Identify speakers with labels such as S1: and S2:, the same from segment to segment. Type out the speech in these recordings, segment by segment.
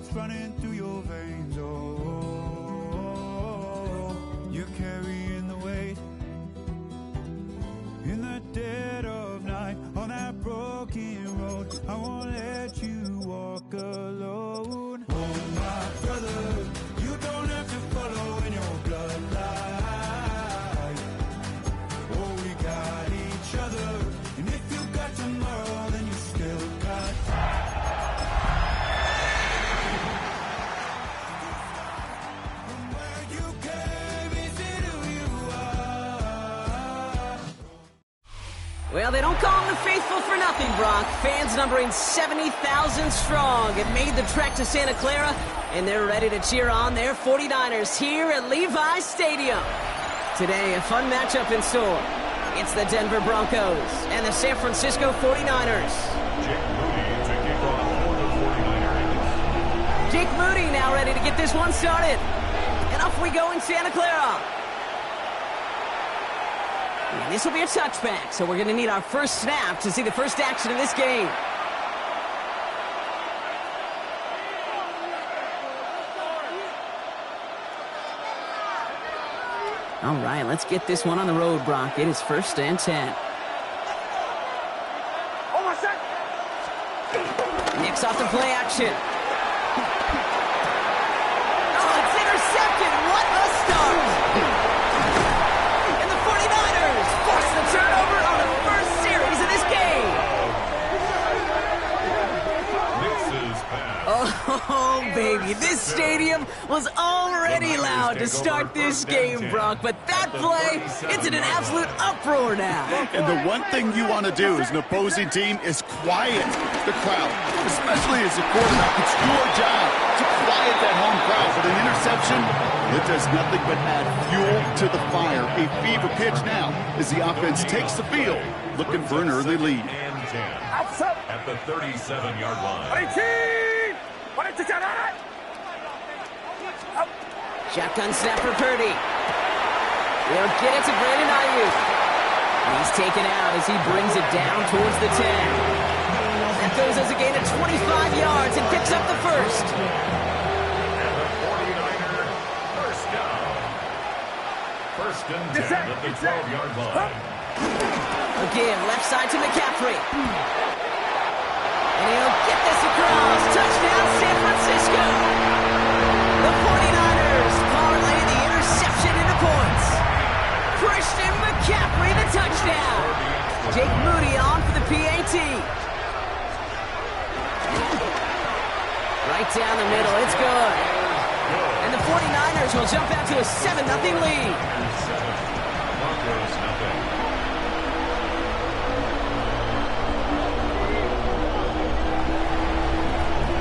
S1: what's running through your veins. Oh, you're carrying the weight in the dead of night on that broken road. I won't let you walk alone. Oh, my brother, you don't have to follow in your bloodline. Oh, we got each other, and if you got tomorrow, then you still got time. From where you came, is it who you are?
S2: Well, they don't call them the faithful for nothing, Brock. Fans numbering 70,000 strong have made the trek to Santa Clara, and they're ready to cheer on their 49ers here at Levi's Stadium. Today, a fun matchup in store. It's the Denver Broncos and the San Francisco 49ers.
S3: Jake Moody to kick off for the 49ers.
S2: Jake Moody now ready to get this one started. And off we go in Santa Clara. And this will be a touchback, so we're going to need our first snap to see the first action of this game. All right, let's get this one on the road, Brock. It is 1st and 10. Nick's off the play action. Oh, it's intercepted. What a start. And the 49ers force the turnover on the first series of this game.
S3: Mixes pass.
S2: Oh, baby, this stadium was already loud to start this game, Brock, but that play, it's in an absolute uproar now.
S4: And the one thing you want to do as an opposing team is quiet the crowd, especially as a quarterback. It's your job to quiet that home crowd. But an interception, it does nothing but add fuel to the fire. A fever pitch now as the offense takes the field, looking for an early lead.
S3: And 10 at the 37-yard line.
S2: Shotgun snap for Purdy. They'll get it to Brandon Ayuk. He's taken out as he brings it down towards the 10. That goes as a gain of 25 yards and picks up the first.
S3: And the 49er first down. 1st and 10 at the 12-yard line.
S2: Again, left side to McCaffrey. And he'll get this across. Touchdown, San Francisco. The 49ers parlay the interception into points. Christian McCaffrey, the touchdown. Jake Moody on for the PAT. Right down the middle, it's good. And the 49ers will jump out to a 7-0 lead.
S3: Broncos nothing.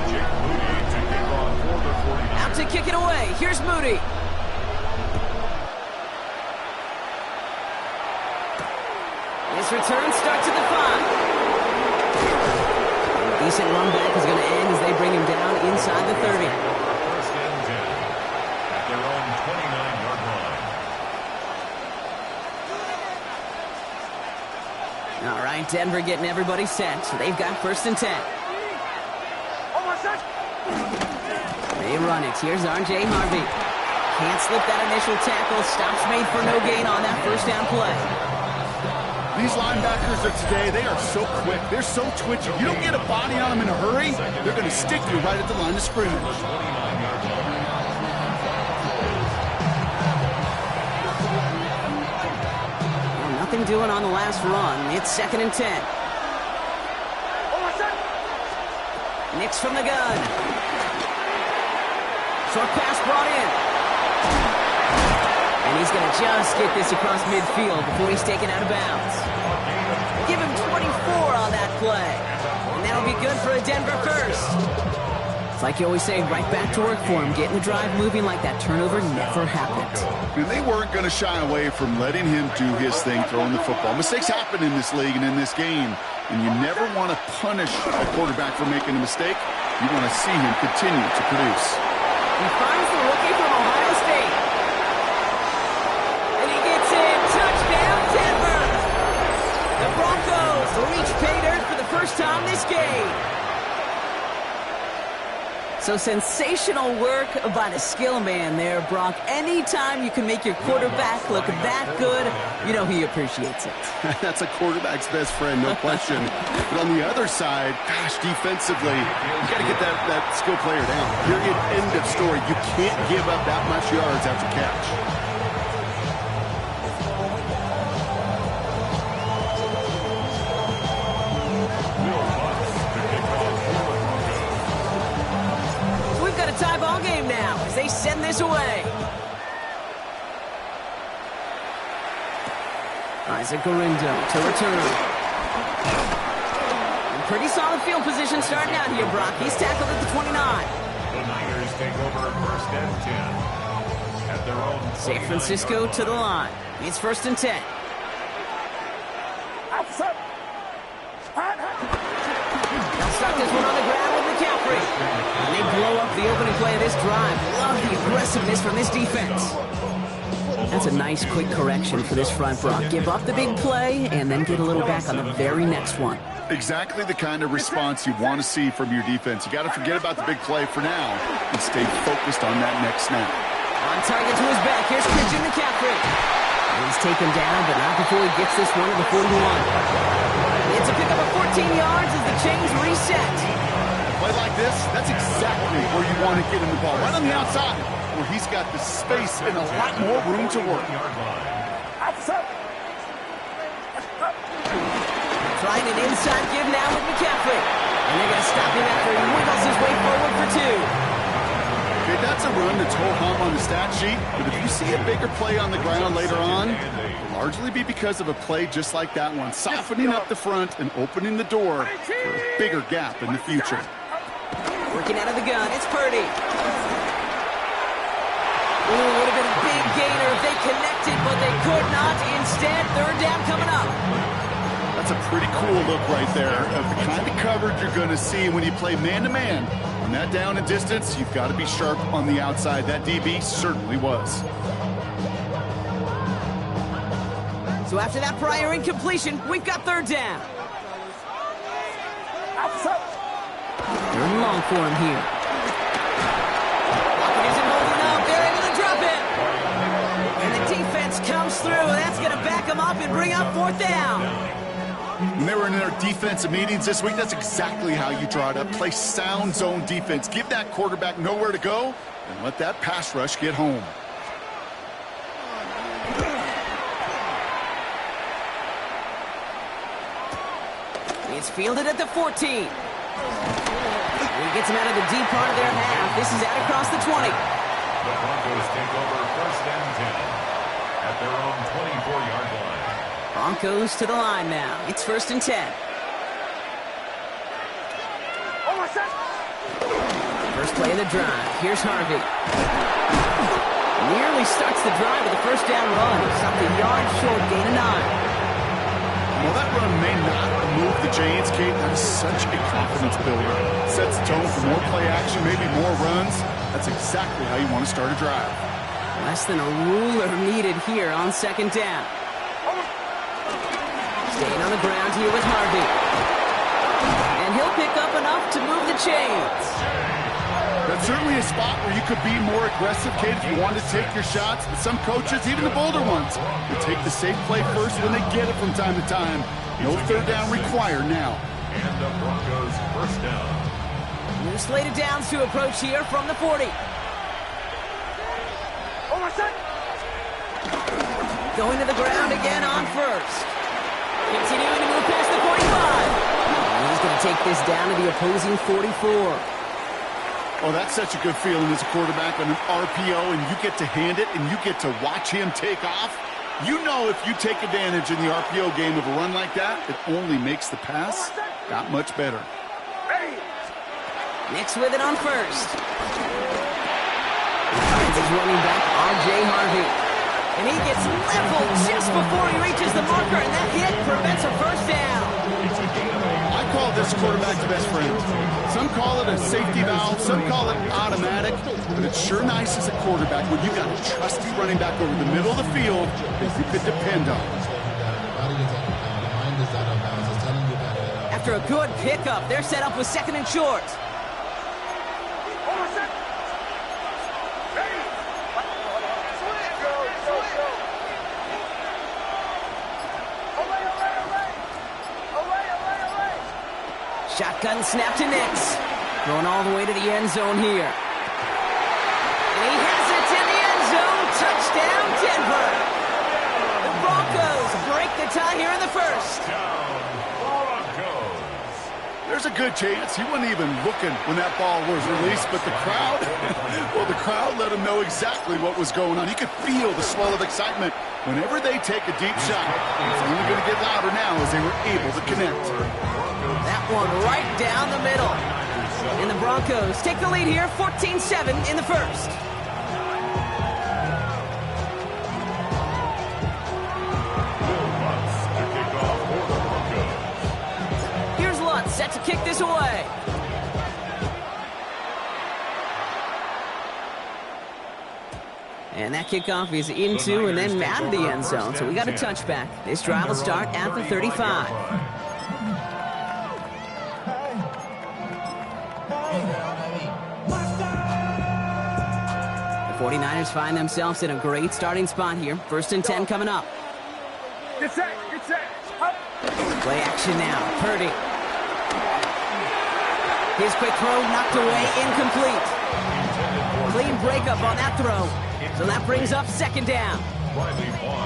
S3: Jake Moody to kick off for the 49ers.
S2: Out to kick it away. Here's Moody. This return starts at the 5. Decent run back is going to end as they bring him down inside the 30.
S3: 1st and 10 at their own 29-yard line.
S2: All right, Denver getting everybody set. They've got 1st and 10. They run it. Here's R.J. Harvey. Can't slip that initial tackle. Stops made for no gain on that 1st down play.
S4: These linebackers of today, they are so quick. They're so twitchy. You don't get a body on them in a hurry, they're going to stick you right at the line of scrimmage.
S3: 29-yard line.
S2: Well, nothing doing on the last run. It's 2nd and 10. Nix from the gun. Short pass brought in. And he's going to just get this across midfield before he's taken out of bounds. Give him 24 on that play. And that'll be good for a Denver first. It's like you always say, right back to work for him. Getting the drive moving like that turnover never happened.
S4: And they weren't going to shy away from letting him do his thing, throwing the football. Mistakes happen in this league and in this game. And you never want to punish a quarterback for making a mistake. You want to see him continue to produce.
S2: He finds the rookie from Ohio State. And he gets in. Touchdown, Denver. The Broncos reach pay dirt for the first time this game. So sensational work by the skill man there, Brock. Anytime you can make your quarterback look that good, you know he appreciates it.
S4: That's a quarterback's best friend, no question. But on the other side, gosh, defensively, you got to get that skill player down. Period, end of story. You can't give up that much yards after catch.
S2: Tie ball game now as they send this away. Isaac Gorindo to return. Pretty solid field position starting out here, Brock. He's tackled at the 29.
S3: The Niners take over first and 10 at their own.
S2: San Francisco to the line. It's first and 10. They'll start this one on the ground with McCaffrey. And they blow up the opening play of this drive. Love the aggressiveness from this defense. That's a nice, quick correction for this front, Brock. Give up the big play and then get a little back on the very next one.
S4: Exactly the kind of response you want to see from your defense. You got to forget about the big play for now and stay focused on that next snap.
S2: On target to his back. Here's Christian McCaffrey. He's taken down, but not before he gets this one to the 41. It's a pickup of 14 yards as the chains reset.
S4: Play like this, that's exactly where you want to get him the ball. Right on the outside, where he's got the space and a lot more room to work.
S2: Trying an inside give now with McCaffrey. And they're going to stop him after he wiggles his way forward for 2.
S4: Okay, that's a run that's ho-hum on the stat sheet, but if you see a bigger play on the ground later on, it'll largely be because of a play just like that one, softening up the front and opening the door for a bigger gap in the future.
S2: Working out of the gun, it's Purdy. Ooh, would have been a big gainer if they connected, but they could not. Instead, third down coming up.
S4: That's a pretty cool look right there of the kind of coverage you're going to see when you play man-to-man. On that down and distance, you've got to be sharp on the outside. That DB certainly was.
S2: So after that prior incompletion, we've got third down. They're in long for him here. Lockett isn't holding up. They're able to drop it. And the defense comes through. That's going to back them up and bring up fourth down.
S4: When they were in their defensive meetings this week, that's exactly how you draw it up. Play sound zone defense. Give that quarterback nowhere to go and let that pass rush get home.
S2: It's fielded at the 14. He gets him out of the deep part of their half. This is out across the 20.
S3: The Broncos take over first and 10 at their own 24-yard line.
S2: Broncos to the line now. It's first and 10. First play of the drive. Here's Harvey. Nearly starts the drive with a first down run. Stopped a yard short, gain of 9.
S4: Well, that run may not move the chains, Kate. That is such a confidence builder. Sets the tone for more play action, maybe more runs. That's exactly how you want to start a drive.
S2: Less than a ruler needed here on second down. Staying on the ground here with Harvey. And he'll pick up enough to move the chains.
S4: That's certainly a spot where you could be more aggressive, Kate, if you want to take your shots. But some coaches, even the bolder ones, will take the safe play first when they get it from time to time. No third down required now.
S3: And the Broncos first down.
S2: New slated downs to approach here from the 40. Going to the ground again on first. Continuing to move past the 45. He's going to take this down to the opposing 44.
S4: Oh, that's such a good feeling as a quarterback on an RPO, and you get to hand it, and you get to watch him take off. You know if you take advantage in the RPO game of a run like that, it only makes the pass that much better.
S2: Next with it on first. Finds his running back, R.J. Harvey. And he gets leveled just before he reaches the marker, and that hit prevents a first down.
S4: I call this quarterback's best friend. Some call it a safety valve, some call it automatic, but it's sure nice as a quarterback when you got a trusty running back over the middle of the field that you could depend on.
S2: After a good pickup, they're set up with second and short. Shotgun snap to Nix. Going all the way to the end zone here. And he has it in the end zone. Touchdown, Denver. The Broncos break the tie here in the first.
S4: There's a good chance he wasn't even looking when that ball was released, but the crowd, well, the crowd let him know exactly what was going on. You could feel the swell of excitement. Whenever they take a deep shot, it's only going to get louder now as they were able to connect.
S2: That one right down the middle. And the Broncos take the lead here, 14-7 in the first. Set to kick this away. And that kickoff is into and then out of the end zone. So we got a touchback. This drive will start at the 35. The 49ers find themselves in a great starting spot here. 1st and 10 coming up.
S5: Get set.
S2: Play action now. Purdy. His quick throw knocked away, incomplete. Clean breakup on that throw. So that brings up 2nd down.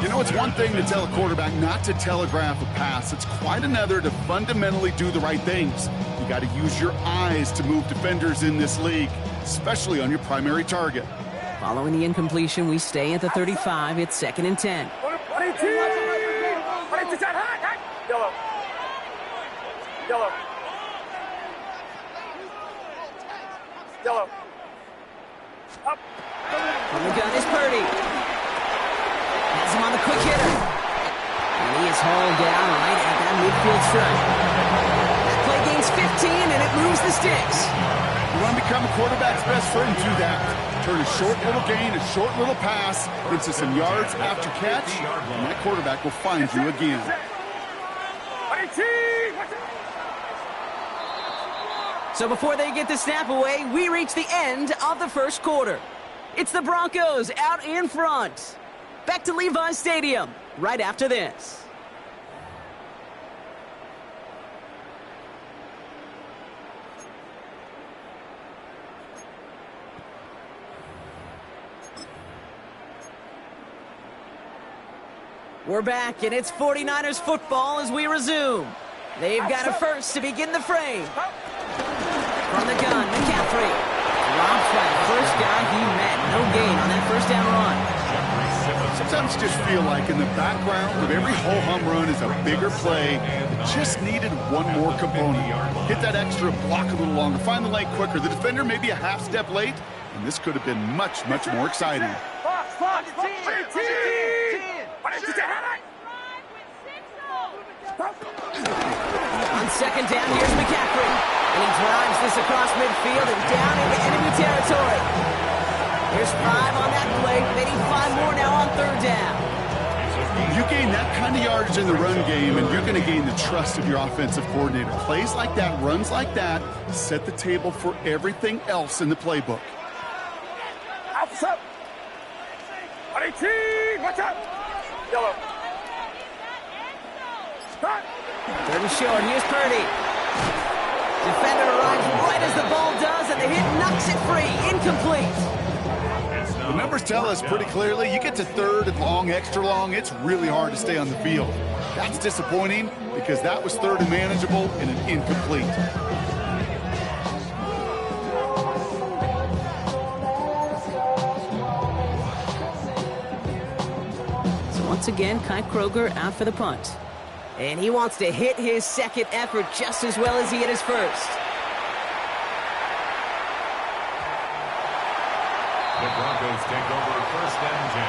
S4: You know, it's one thing to tell a quarterback not to telegraph a pass. It's quite another to fundamentally do the right things. You got to use your eyes to move defenders in this league, especially on your primary target.
S2: Following the incompletion, we stay at the 35. It's 2nd and 10.
S5: Yellow. Up.
S2: From the gun is Purdy. Has him on the quick hitter. And he is hauled down right at that midfield stripe. That play gains 15, and it moves the sticks.
S4: You want to become a quarterback's best friend, do that. Turn a short little gain, a short little pass into some yards after catch, and that quarterback will find you again.
S2: So before they get the snap away, we reach the end of the first quarter. It's the Broncos out in front. Back to Levi's Stadium right after this. We're back, and it's 49ers football as we resume. They've got a first to begin the frame. From the gun, McCaffrey. Drops by the first guy he met. No gain on that 1st down run.
S4: Sometimes you just feel like in the background of every ho-hum run is a bigger play. It just needed one more component. Hit that extra block a little longer. Find the lane quicker. The defender may be a half step late, and this could have been much, much more exciting.
S2: On 2nd down, here's McCaffrey. And he drives this across midfield and down into enemy territory. Here's 5 on that play. They need 5 more now on 3rd down.
S4: You gain that kind of yardage in the run game, and you're going to gain the trust of your offensive coordinator. Plays like that, runs like that, set the table for everything else in the playbook.
S5: Watch out! Yellow.
S2: 3rd and short, here's Purdy. Defender arrives right as the ball does, and the hit knocks it free. Incomplete.
S4: The numbers tell us pretty clearly, you get to 3rd and long, extra long, it's really hard to stay on the field. That's disappointing because that was 3rd and manageable and an incomplete.
S2: So once again, Kai Kroger out for the punt. And he wants to hit his 2nd effort just as well as he hit his 1st.
S3: The Broncos take over 1st and 10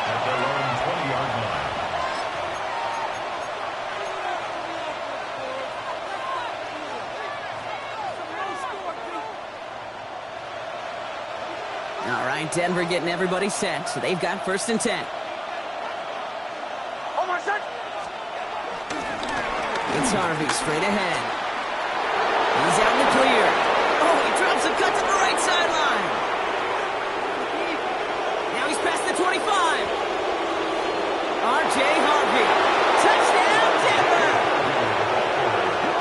S3: at their own 20-yard line.
S2: All right, Denver getting everybody set. So they've got 1st and 10. It's Harvey straight ahead. He's out in the clear. Oh, he drops a cut to the right sideline. Now he's past the 25. R.J. Harvey. Touchdown, Denver.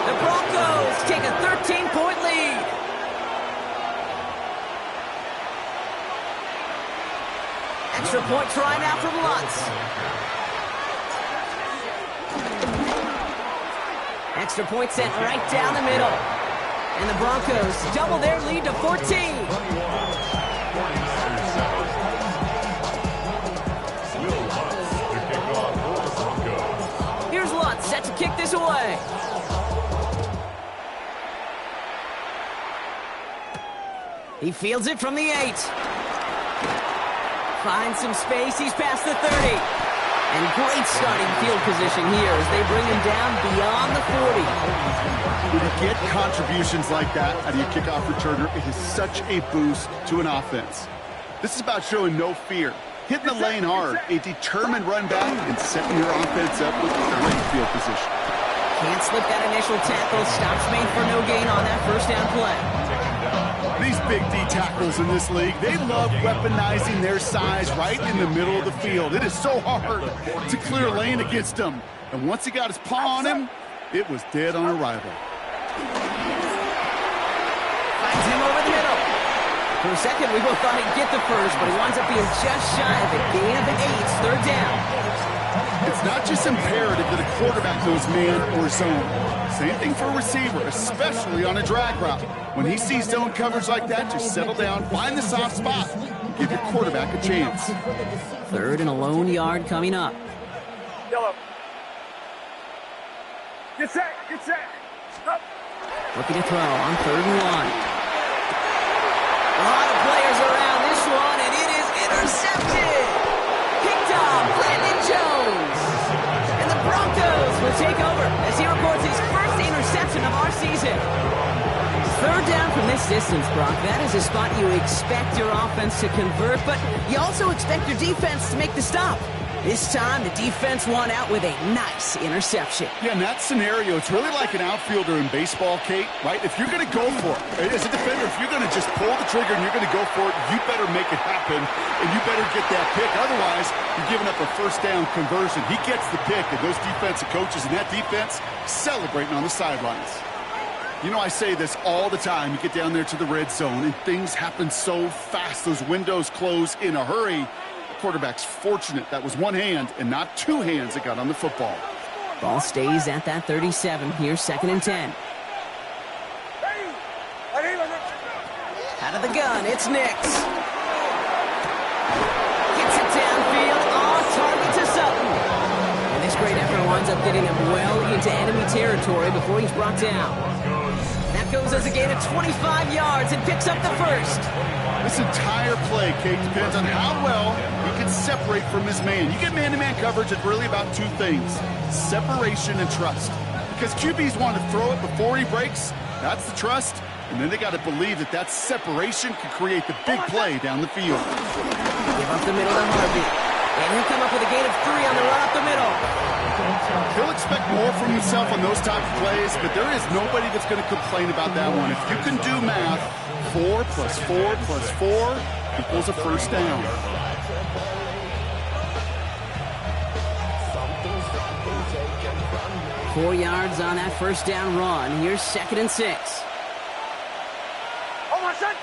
S2: The Broncos take a Extra point try now from Lutz. Extra point sent right down the middle. And the Broncos double their lead to 14. Here's Lutz set to kick this away. He fields it from the 8. Finds some space. He's past the 30. And great starting field position here as they bring him down beyond the 40.
S4: When you get contributions like that out of your kickoff returner, it is such a boost to an offense. This is about showing no fear, hitting the lane hard, a determined run back, and setting your offense up with great field position.
S2: Can't slip that initial tackle. Stops made for no gain on that first down play.
S4: These big D tackles in this league, they love weaponizing their size right in the middle of the field. It is so hard to clear lane against them. And once he got his paw on him, it was dead on arrival.
S2: Finds him over the middle. For a second, we both thought he'd get the first, but he winds up being just shy of a gain of 8. Third down.
S4: It's not just imperative that a quarterback knows man or zone. Same thing for a receiver, especially on a drag route. When he sees zone coverage like that, just settle down, find the soft spot, and give your quarterback a chance.
S2: Third and a lone yard coming up.
S5: Yellow. Get set. Get set. Up.
S2: Looking to throw on 3rd and 1. A lot of players around this one, and it is intercepted. Picked off Brandon Jones. And the Broncos will take over as he records his first interception of our season. Third down from this distance, Brock. That is a spot you expect your offense to convert, but you also expect your defense to make the stop. This time, the defense won out with a nice interception.
S4: Yeah, in that scenario, it's really like an outfielder in baseball, Kate, right? If you're going to go for it, as a defender, if you're going to just pull the trigger and you're going to go for it, you better make it happen, and you better get that pick. Otherwise, you're giving up a first down conversion. He gets the pick, and those defensive coaches and that defense celebrating on the sidelines. You know, I say this all the time. You get down there to the red zone, and things happen so fast. Those windows close in a hurry. Quarterback's fortunate that was one hand and not two hands that got on the football.
S2: Ball stays at that 37. Here's 2nd and 10. Out of the gun, it's Nix. Gets it downfield, on target to Sutton. And this great effort winds up getting him well into enemy territory before he's brought down. That goes as a gain of 25 yards and picks up the first.
S4: This entire play, Kate, depends on how well he can separate from his man. You get man-to-man coverage, it's really about two things, separation and trust. Because QBs want to throw it before he breaks, that's the trust, and then they got to believe that that separation can create the big play down the field.
S2: Give up the middle to Harvey. And he'll come up with a gain of 3 on the run up the middle.
S4: He'll expect more from himself on those type of plays, but there is nobody that's going to complain about that one. If you can do math, 4 plus 4 plus 4 equals a first down.
S2: Four yards on that first down run. Here's 2nd and 6.
S5: Oh, my son.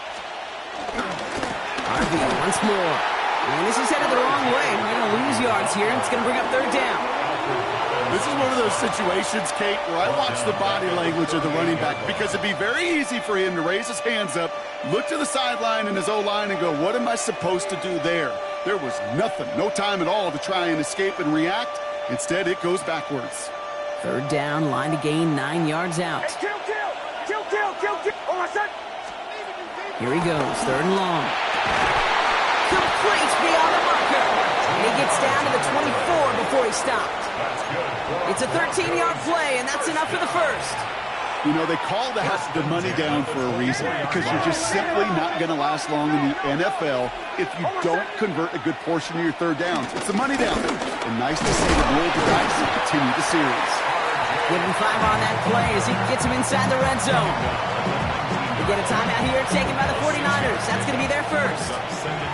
S2: Harvey once more. And this is headed the wrong way. We're going to lose yards here. It's going to bring up 3rd down.
S4: This is one of those situations, Kate, where I watch the body language of the running back because it'd be very easy for him to raise his hands up, look to the sideline and his O-line and go, what am I supposed to do there? There was nothing, no time at all to try and escape and react. Instead, it goes backwards.
S2: 3rd down, line to gain 9 yards out.
S5: Hey, kill. Oh, my son.
S2: Here he goes, 3rd and long. Complete beyond the marker. And he gets down to the 24 before he stopped. It's a 13-yard play, and that's enough for the first.
S4: You know, they call that the money down for a reason, because you're just simply not going to last long in the NFL if you don't convert a good portion of your 3rd downs. It's the money down. And nice to see them roll the dice and continue the series.
S2: Give him 5 on that play as he gets him inside the red zone. They get a timeout here taken by the 49ers. That's going to be their first.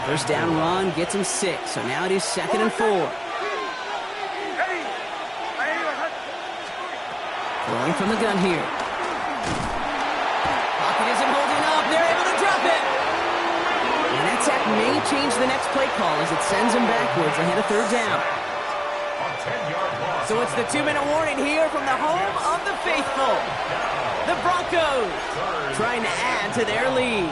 S2: First down run gets him 6, so now it is 2nd and 4. Throwing from the gun here. Pocket isn't holding up. They're able to drop it. And that tackle may change the next play call as it sends them backwards ahead of third down.
S3: A 10-yard loss.
S2: So it's the 2-minute warning here from the home of the faithful. The Broncos trying to add to their lead.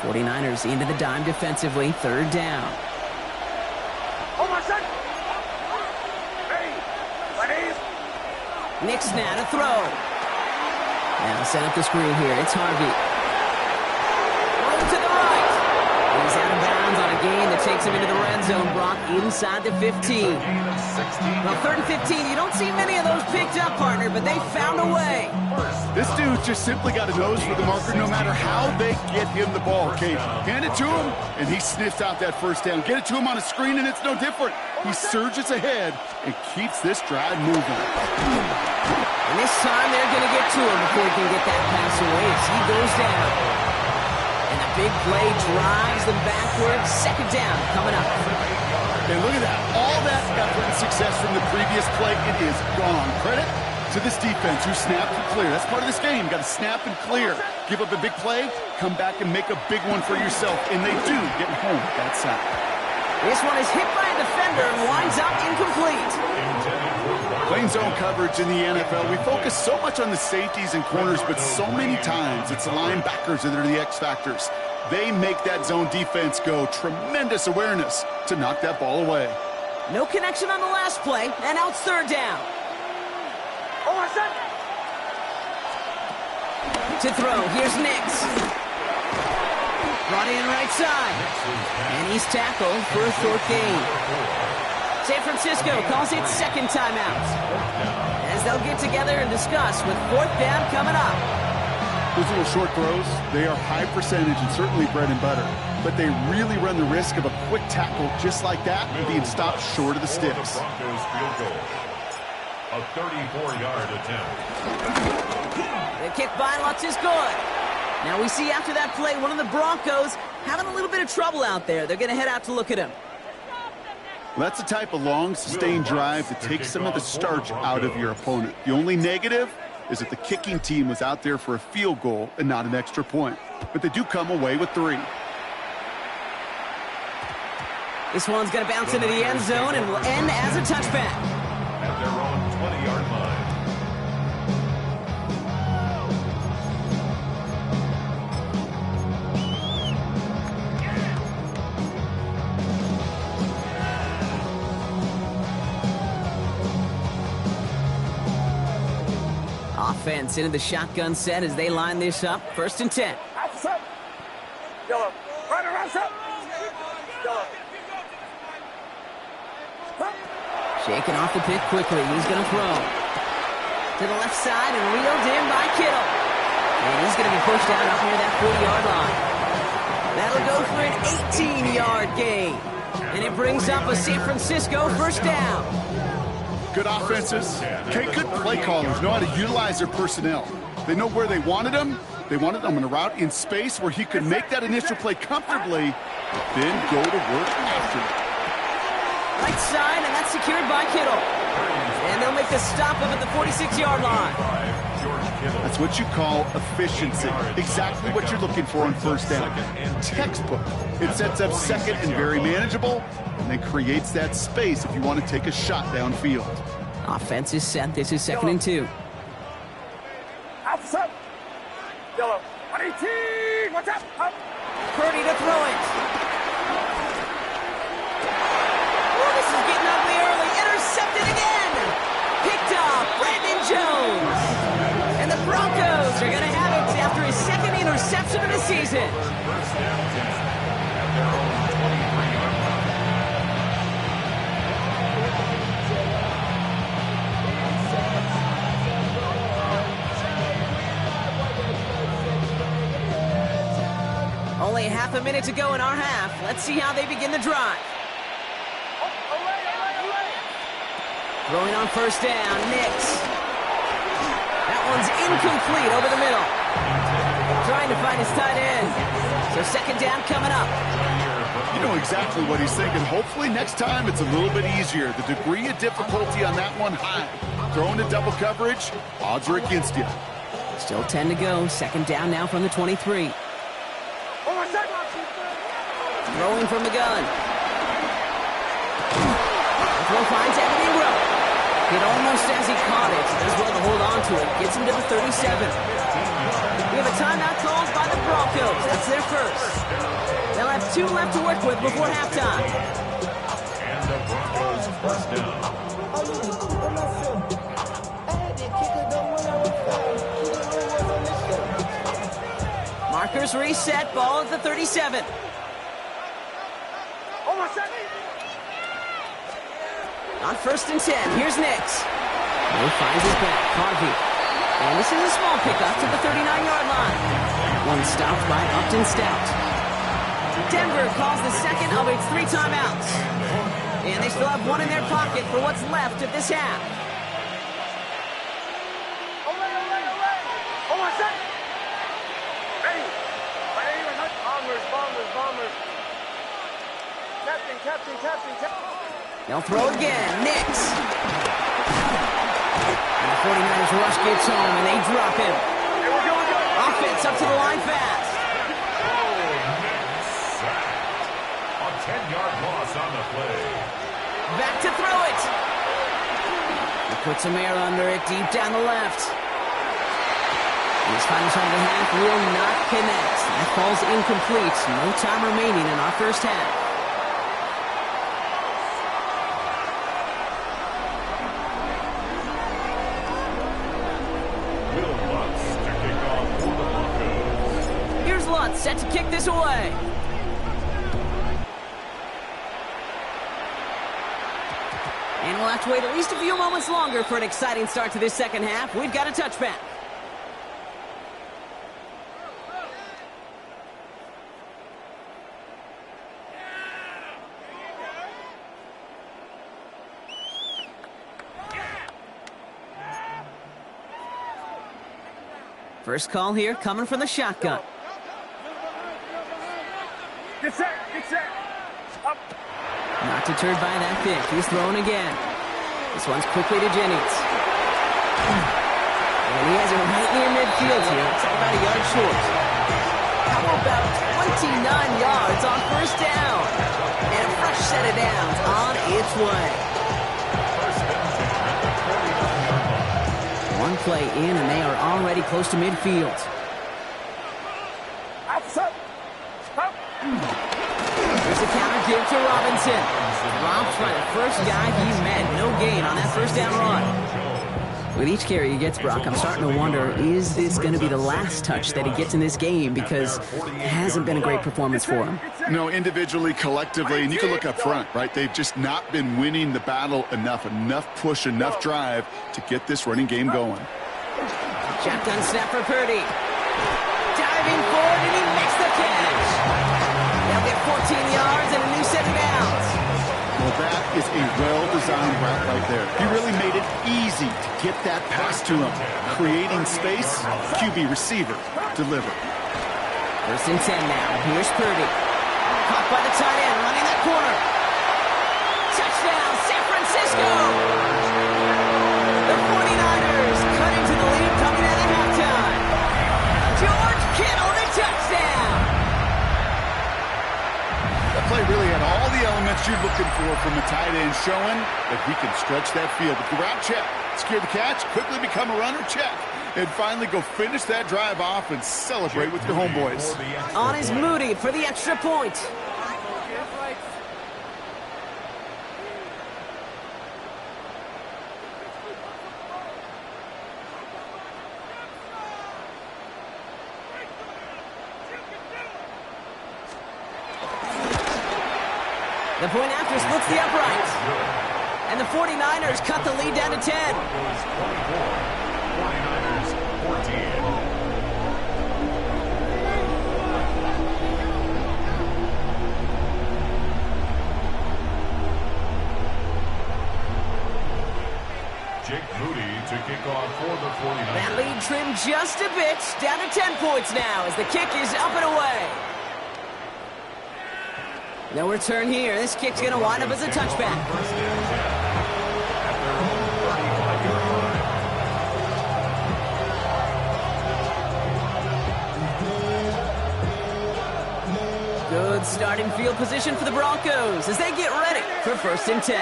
S2: '49ers into the dime defensively, third down.
S5: Oh, my son! Hey! Please!
S2: Knicks now to throw. Now set up the screen here. It's Harvey. Roll to the right. He's out of bounds on a gain that takes him into the red zone, Brock, inside the 15. Well, 3rd and 15, you don't see many of those picked up, partner, but they found a way.
S4: This dude just simply got a nose for the marker no matter how they get him the ball, Kate. Hand it to him, and he sniffs out that first down. Get it to him on a screen, and it's no different. He surges ahead and keeps this drive moving.
S2: And this time they're going to get to him before he can get that pass away as he goes down. And the big play drives them backwards. Second down coming up.
S4: And look at that. All that effort and success from the previous play, it is gone. Credit to this defense who snapped and clear. That's part of this game. Got to snap and clear. Give up a big play, come back and make a big one for yourself. And they do get home with that sack.
S2: This one is hit by a defender and winds up incomplete.
S4: Playing zone coverage in the NFL, we focus so much on the safeties and corners, but so many times it's the linebackers that are the X factors. They make that zone defense go. Tremendous awareness to knock that ball away.
S2: No connection on the last play, and now it's third down.
S5: Oh, my son!
S2: To throw, here's Nix. Brought in right side. And he's tackled for a short gain. San Francisco calls it second timeout. As they'll get together and discuss with fourth down coming up.
S4: Those little short throws, they are high percentage and certainly bread and butter. But they really run the risk of a quick tackle just like that and being stopped short of the sticks.
S3: Broncos field goal. A 34-yard attempt.
S2: The kick by Lutz is good. Now we see after that play, one of the Broncos having a little bit of trouble out there. They're going to head out to look at him.
S4: Well, that's the type of long, sustained drive that takes some of the starch out of your opponent. The only negative is that the kicking team was out there for a field goal and not an extra point. But they do come away with 3.
S2: This one's going to bounce into the end zone and will end as a touchback.
S3: At their own 20-yard line.
S2: Offense into the shotgun set as they line this up. 1st and 10.
S5: Outside! Yellow! Right around, sir! Yellow!
S2: Shaking off the pick quickly. He's going to throw. To the left side and reeled in by Kittle. And he's going to be pushed out up near that 40-yard line. That'll go for an 18-yard gain. And it brings up a San Francisco first down.
S4: Good offenses. Okay, good play callers know how to utilize their personnel. They know where they wanted him. They wanted him on a route in space where he could make that initial play comfortably, but then go to work after it.
S2: Right side, and that's secured by Kittle. And they'll make the stop up at the 46-yard line.
S4: That's what you call efficiency. Exactly what you're looking for on first down. Textbook. It sets up second and very manageable, and then creates that space if you want to take a shot downfield.
S2: Offense is set. This is 2nd and 2.
S5: Outside! Yellow! 118! Watch out! Up!
S2: Purdy to throw it. Oh, this is getting ugly early. Intercepted again. Picked up. Brandon Jones. And the Broncos are going to have it after his 2nd interception of the season.
S3: First down 10 at their own 23-yard line.
S2: Only half a minute to go in our half. Let's see how they begin the drive. Throwing on first down, Nix. That one's incomplete over the middle. Trying to find his tight end. So 2nd down coming up.
S4: You know exactly what he's thinking. Hopefully next time it's a little bit easier. The degree of difficulty on that one high. Throwing to double coverage, odds are against you.
S2: Still 10 to go. Second down now from the 23. Throwing from the gun. Throw finds Evan Ingram. Hit almost as he caught it. Does well to hold on to it. Gets him to the 37. We have a timeout called by the Broncos. That's their first. They'll have 2 left to work with before halftime.
S3: And the Broncos first down.
S2: Markers reset. Ball at the 37. On first and 10, here's Nix. He finds his back, Harvey. And this is a small pickup to the 39-yard line. One stopped by Upton Stout. Denver calls the second of its 3 timeouts. And they still have 1 in their pocket for what's left of this half.
S5: Captain.
S2: They'll throw again. Nix. And the 49ers rush gets home, and they drop him. Offense up to the line fast.
S3: A 10-yard loss on the play.
S2: Back to throw it. He puts some air under it, deep down the left. His final shot of the half will not connect. That falls incomplete. No time remaining in our first half. Set to kick this away. And we'll have to wait at least a few moments longer for an exciting start to this second half. We've got a touchback. First call here coming from the shotgun.
S5: Get set. Up.
S2: Not deterred by that pick. He's throwing again. This one's quickly to Jennings. And he has it right near midfield here. It's about a yard short. How about 29 yards on first down? And a fresh set of downs on its way. One play in, and they are already close to midfield. Here's a counter give to Robinson. Dropped by the first guy he met. No gain on that first down run. With each carry he gets, Brock, I'm starting to wonder, is this going to be the last touch that he gets in this game? Because it hasn't been a great performance for him.
S4: No, individually, collectively, and you can look up front, right? They've just not been winning the battle enough push, enough drive to get this running game going.
S2: Shotgun snap for Purdy. Diving forward, and he makes the catch. They'll get 14 yards and a new set of downs.
S4: Well, that is a well-designed route right there. He really made it easy to get that pass to him. Creating space, QB receiver, deliver.
S2: First and 10 now. Here's Purdy. Caught by the tight end, running that corner. Touchdown, San Francisco! The 49ers cut into the lead coming out of halftime. George Kittle, the touchdown!
S4: That play really had all the elements you're looking for from a tight end, showing that he can stretch that field. With the route, check. Secure the catch, quickly become a runner, check. And finally go finish that drive off and celebrate with your homeboys.
S2: On is Moody for the extra point. The point after splits the uprights. And the 49ers cut the lead down to 10.
S3: 49ers 14. Jake Moody to kick off for the 49ers.
S2: That lead trimmed just a bit, down to 10 points now as the kick is up and away. No return here. This kick's going to wind up as a touchback.
S3: First and 10 at their own 35-yard line.
S2: Good starting field position for the Broncos as they get ready for 1st and 10.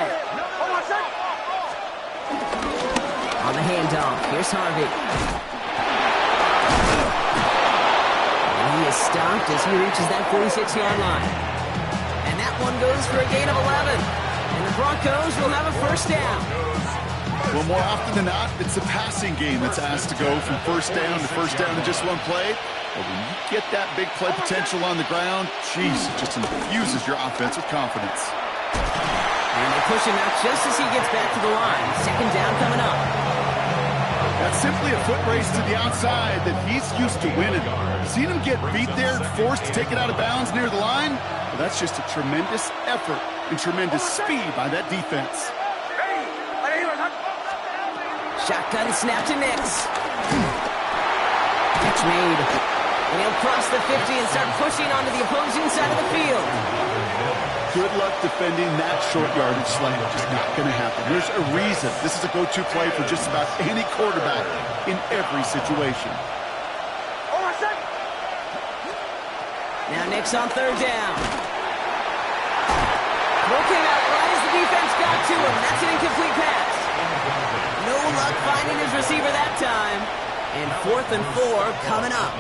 S2: On the handoff, here's Harvey. And he is stopped as he reaches that 46-yard line. And that one goes for a gain of 11. And the Broncos will have a 1st down.
S4: Well, more often than not, it's the passing game that's asked to go from 1st down to 1st down in just one play. But when you get that big play potential on the ground, geez, it just infuses your offense with confidence.
S2: And they push him out just as he gets back to the line. 2nd down coming up.
S4: That's simply a foot race to the outside that he's used to winning. Seen him get beat there, forced to take it out of bounds near the line? Well, that's just a tremendous effort and tremendous speed by that defense.
S2: Shotgun snap to Nix. Catch made. And he'll cross the 50 and start pushing onto the opposing side of the field.
S4: Good luck defending that short yardage slant. Just not going to happen. There's a reason this is a go-to play for just about any quarterback in every situation.
S2: Now Nix on 3rd down. Throw came out right as the defense got to him. That's an incomplete pass. No luck finding his receiver that time. And 4th and 4 coming up.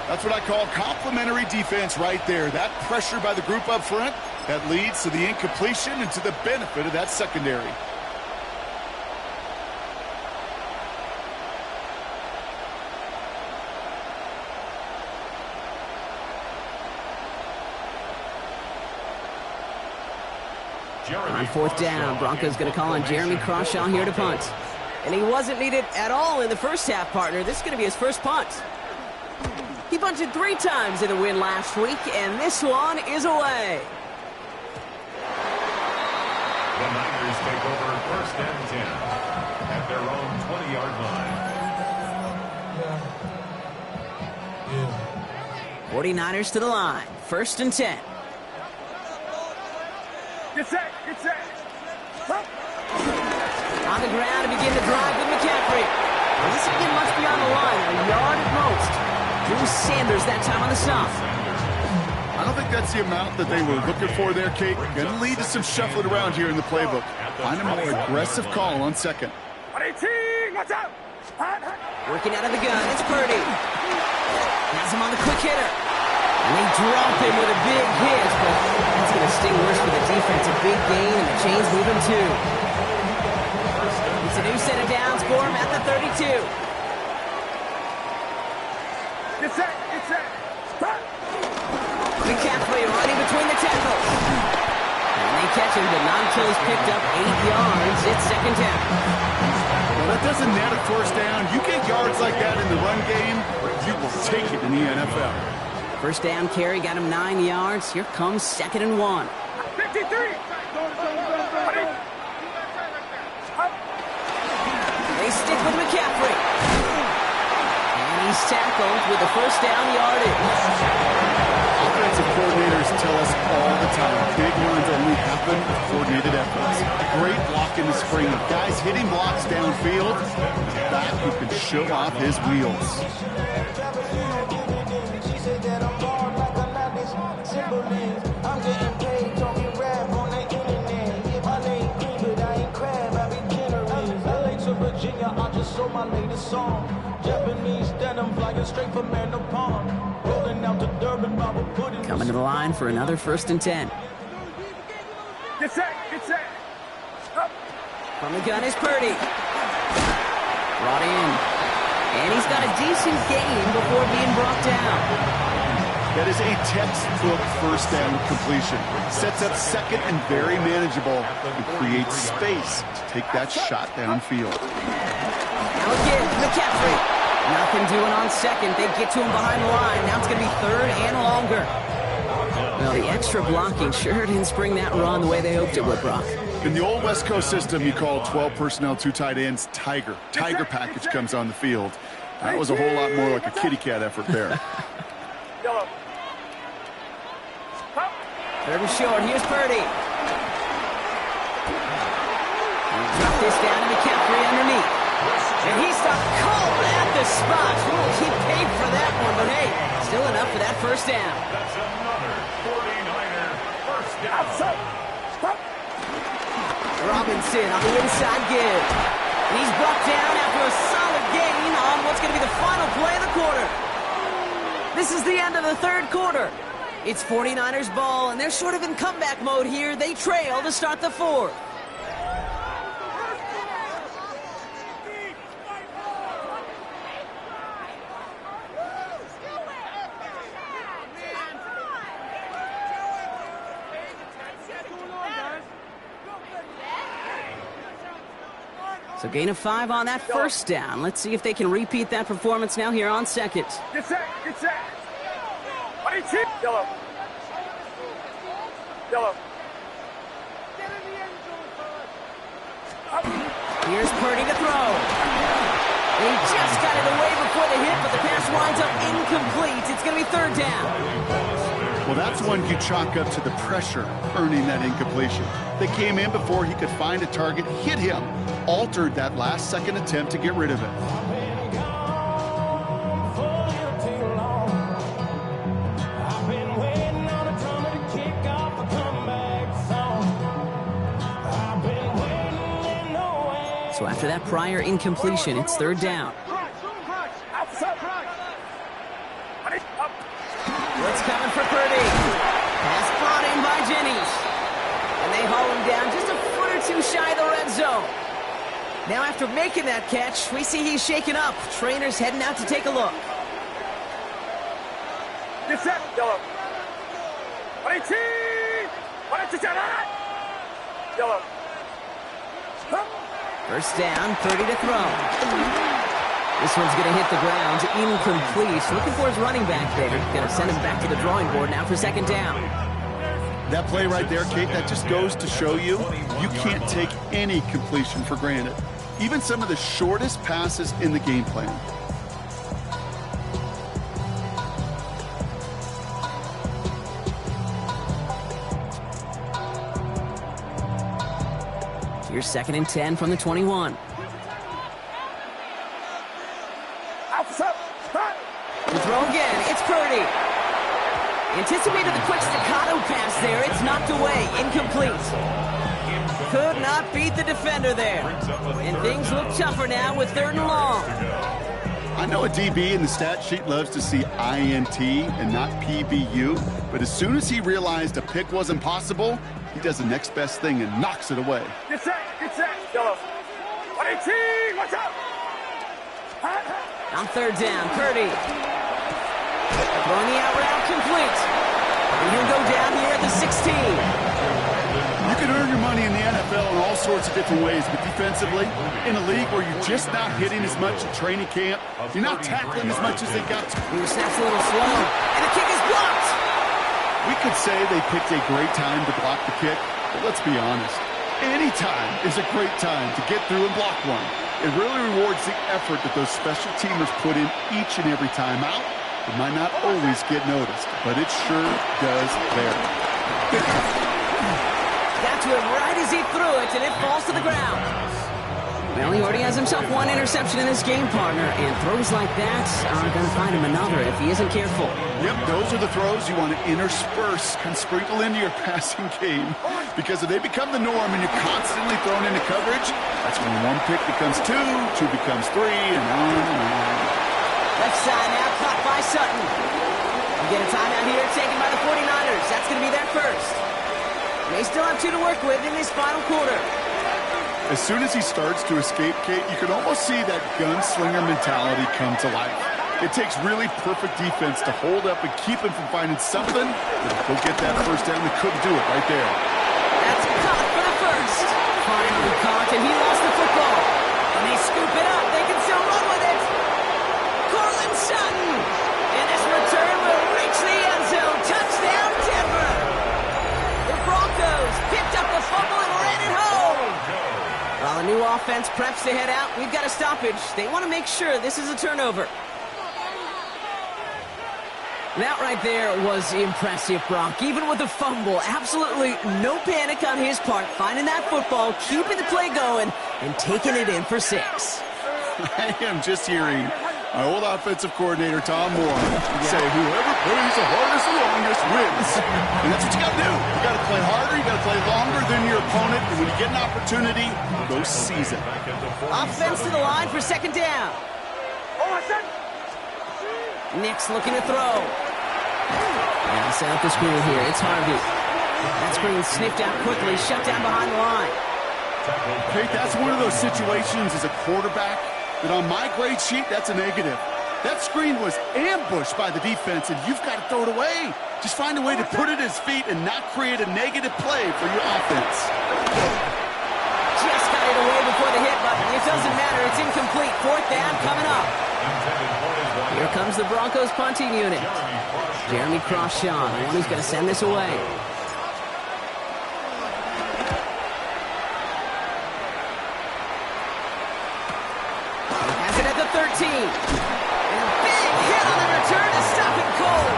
S4: That's what I call complimentary defense right there. That pressure by the group up front, that leads to the incompletion and to the benefit of that secondary.
S2: On 4th down, Broncos going to call on Jeremy Crawshaw here to punt. And he wasn't needed at all in the first half, partner. This is going to be his first punt. He punted 3 times in the win last week, and this one is away.
S3: The Niners take over 1st and 10 at their own 20-yard line.
S2: 49ers to the line. 1st and 10.
S5: Get set, get set.
S2: On the ground to begin the drive with McCaffrey. Well, this will get much beyond the line, a yard at most. Drew Sanders that time on the stop.
S4: I don't think that's the amount that they were looking for there, Kate. Going to lead to some shuffling around here in the playbook. Find a more aggressive call on 2nd.
S5: 118, watch out.
S2: Working out of the gun, it's Purdy. Has him on the quick hitter. And they drop him with a big hit, but that's going to sting worse for the defense. A big gain, and the chains moving too. It's a new set of downs for him at the 32.
S5: Get set, get set.
S2: McCaffrey running between the tackles. And they catch him, but not until he's picked up 8 yards. It's 2nd down.
S4: Well, that doesn't net a 1st down. You get yards like that in the run game, you will take it in the NFL.
S2: 1st down carry got him 9 yards. Here comes 2nd and 1.
S5: 53.
S2: They stick with McCaffrey. And he's tackled with the 1st down yardage.
S4: Offensive coordinators tell us all the time, big runs only happen with coordinated efforts. Great block in the screen. Guys hitting blocks downfield. Back who can show off his wheels.
S6: I'm getting paid, talking rap on the internet. My name green, but I ain't crab, I be generous. LA to Virginia, I just sold my latest song. Japanese denim flying straight from Manapon. Rolling out to Durban, Bible pudding.
S2: Coming to the line for another 1st and 10.
S5: Get set, get set.
S2: From the gun is Purdy. Brought in. And he's got a decent gain before being brought down.
S4: That is a textbook 1st down completion. Sets up 2nd and very manageable and creates space to take that shot downfield.
S2: Now again, McCaffrey. Nothing doing on 2nd. They get to him behind the line. Now it's going to be 3rd and longer. Well, the extra blocking sure didn't spring that run the way they hoped it would, Brock.
S4: In the old West Coast system, you call 12 personnel, 2 tight ends, Tiger. Tiger package comes on the field. That was a whole lot more like a kitty cat effort there.
S5: Yellow.
S2: Third and short. Here's Purdy. Drop this down to McCaffrey underneath. And he stopped cold at the spot. He paid for that one, but hey, still enough for that first down.
S3: That's another 49er first down.
S2: Robinson on the inside give. And he's brought down after a solid gain on what's going to be the final play of the quarter. This is the end of the third quarter. It's 49ers ball, and they're sort of in comeback mode here. They trail to start the fourth. So gain of 5 on that first down. Let's see if they can repeat that performance now here on second.
S5: Get set, get set. Yellow. Yellow.
S2: Here's Purdy to throw. He just got it away before the hit, but the pass winds up incomplete. It's going to be third down.
S4: Well, that's one you chalk up to the pressure earning that incompletion. They came in before he could find a target, hit him, altered that last-second attempt to get rid of it.
S2: So after that prior incompletion, it's third down. What's coming for Purdy? Pass brought in by Jennings. And they haul him down just a foot or two shy of the red zone. Now after making that catch, we see he's shaken up. Trainer's heading out to take a look.
S5: Get set, Yellow. Yellow.
S2: First down, 30 to throw. This one's going to hit the ground, incomplete. Looking for his running back there. Going to send him back to the drawing board now for second down.
S4: That play right there, Kate, that just goes to show you can't take any completion for granted. Even some of the shortest passes in the game plan.
S2: Here's second and 10 from the 21. To throw again, it's Purdy. Anticipated the quick staccato pass there. It's knocked away, incomplete. Could not beat the defender there. And things look tougher now with third and long.
S4: I know a DB in the stat sheet loves to see INT and not PBU, but as soon as he realized a pick wasn't possible, he does the next best thing and knocks it away.
S5: Get set, Yellow. 118, watch out!
S2: On third down, Purdy. Throwing the out route complete. And he'll go down here at the 16.
S4: You can earn your money in the NFL in all sorts of different ways, but defensively, in a league where you're just not hitting as much at training camp, you're not tackling as much as they got to.
S2: He snaps a little slow, and the kick is blocked.
S4: We could say they picked a great time to block the kick, but let's be honest. Any time is a great time to get through and block one. It really rewards the effort that those special teamers put in each and every time out. It might not always get noticed, but it sure does vary.
S2: Got to him right as he threw it, and it falls to the ground. Well, he already has himself one interception in this game, partner, and throws like that are going to find him another if he isn't careful.
S4: Yep, those are the throws you want to intersperse and sprinkle into your passing game, because if they become the norm and you're constantly thrown into coverage, that's when one pick becomes two becomes three, and on and on.
S2: Left side now, caught by Sutton. We get a timeout here taken by the 49ers. That's going to be their first. They still have 2 to work with in this final quarter.
S4: As soon as he starts to escape, Kate, you can almost see that gunslinger mentality come to life. It takes really perfect defense to hold up and keep him from finding something that'll go get that first down. They couldn't do it right there.
S2: That's caught for the first. Finally caught, and he lost the football. And they scoop it up. They can still run with it. Cortland Sutton. And this return will reach the end zone. Touchdown, Denver. The Broncos picked up the fumble and ran it home. While the new offense preps to head out, we've got a stoppage. They want to make sure this is a turnover. That right there was impressive, Brock. Even with a fumble, absolutely no panic on his part. Finding that football, keeping the play going, and taking it in for 6.
S4: I am just hearing my old offensive coordinator, Tom Moore, say whoever plays the hardest and longest wins. And that's what you got to do. You got to play harder. You got to play longer than your opponent. And when you get an opportunity, go seize it.
S2: Offense to the line for 2nd down. Nick's looking to throw. And set up the screen here. It's Harvey. That screen sniffed out quickly, shut down behind the line.
S4: Hey, that's one of those situations as a quarterback that on my grade sheet, that's a negative. That screen was ambushed by the defense, and you've got to throw it away. Just find a way to put it at his feet and not create a negative play for your offense.
S2: Just got it away before the hit, but it doesn't matter. It's incomplete. 4th down coming up. Here comes the Broncos punting unit. Jeremy Crawshaw, the one who's going to send this away. Has it at the 13. And a big hit on the return to stop it cold.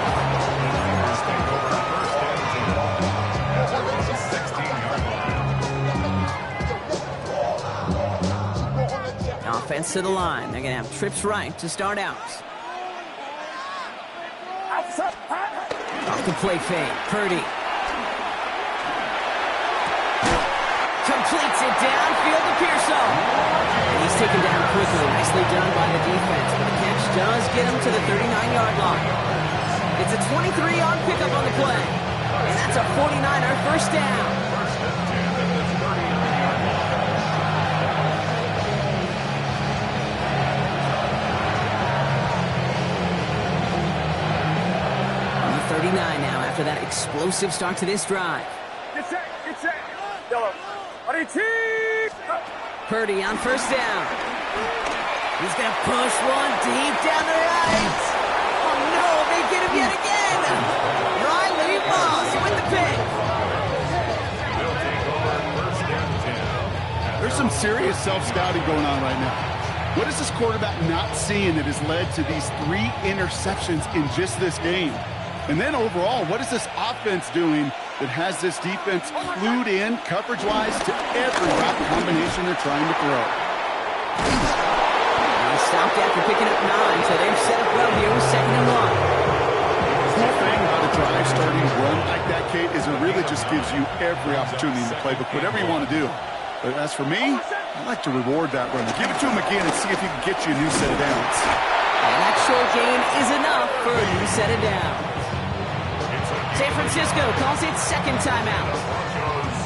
S2: Offense to the line. They're going to have trips right to start out. Off the play fake. Purdy. Completes it downfield to Pearson. And he's taken down quickly. Nicely done by the defense. But the catch does get him to the 39-yard line. It's a 23-yard pickup on the play. And that's a 49er first down. Now after that explosive start to this drive.
S5: Get set. Yellow.
S2: Purdy on first down. He's going to push one deep down the right. Oh no, they get him yet again. Riley Moss with the pick.
S4: There's some serious self-scouting going on right now. What is this quarterback not seeing that has led to these 3 interceptions in just this game? And then overall, what is this offense doing that has this defense clued in coverage-wise to every route combination they're trying to throw?
S2: He stopped after picking up 9, so they've set up well here with 2nd and 1.
S4: The whole thing about a drive starting to run like that, Kate, is it really just gives you every opportunity in the playbook, whatever you want to do. But as for me, I like to reward that run. Give it to him again and see if he can get you a new set of downs.
S2: And that short gain is enough for a new set of downs. San Francisco calls it 2nd timeout.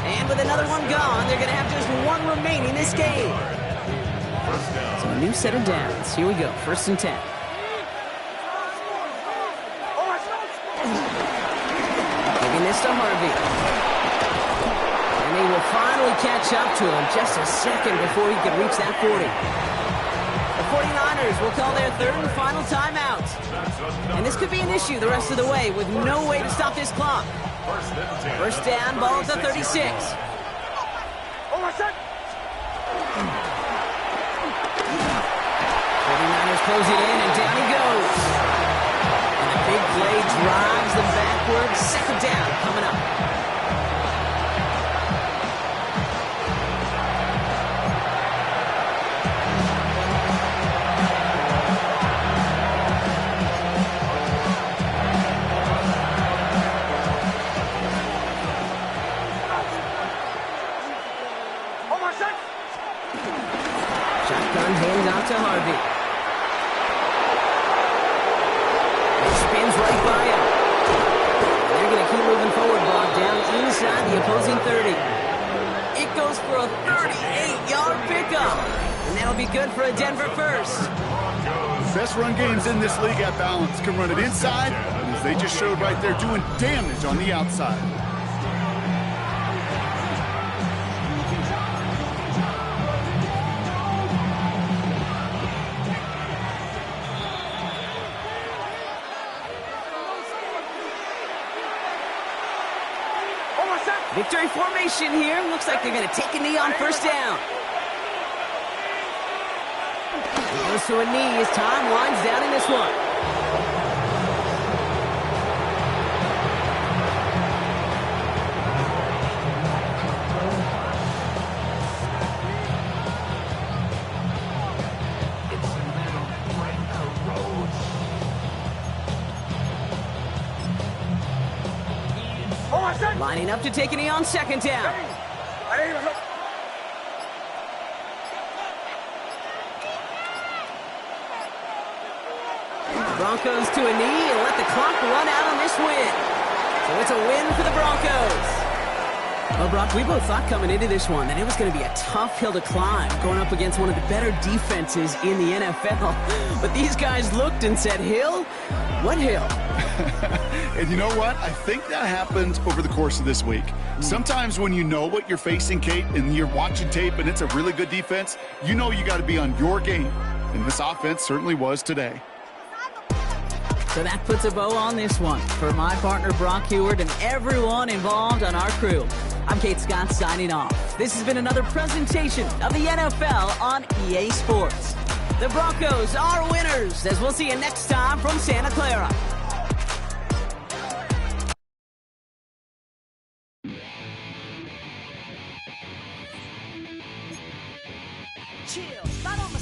S2: And with another one gone, they're going to have just 1 remaining this game. So a new set of downs. Here we go. 1st and 10. Giving this to Harvey. And they will finally catch up to him just a second before he can reach that 40. The 49ers will call their 3rd and final timeout. And this could be an issue the rest of the way with no way to stop this clock. First down, ball at the 36. 49ers close it in, and down he goes. And the big play drives them backwards. 2nd down coming up. Shotgun hands out to Harvey. He spins right by him. They're going to keep moving forward, Bob, down inside the opposing 30. It goes for a 38-yard pickup. And that'll be good for a Denver first.
S4: Best run games in this league at balance. Can run it inside, and as they just showed right there, doing damage on the outside.
S2: Victory formation here. Looks like they're going to take a knee on first down. He goes to a knee as time winds down in this one. Lining up to take a knee on second down. Broncos to a knee and let the clock run out on this win. So it's a win for the Broncos. Well, Brock, we both thought coming into this one that it was going to be a tough hill to climb, going up against one of the better defenses in the NFL. But these guys looked and said, Hill? What hill?
S4: And you know what? I think that happens over the course of this week. Sometimes when you know what you're facing, Kate, and you're watching tape and it's a really good defense, you know you got to be on your game. And this offense certainly was today.
S2: So that puts a bow on this one. For my partner, Brock Heward, and everyone involved on our crew, I'm Kate Scott signing off. This has been another presentation of the NFL on EA Sports. The Broncos are winners, as we'll see you next time from Santa Clara.
S7: Chill, right on the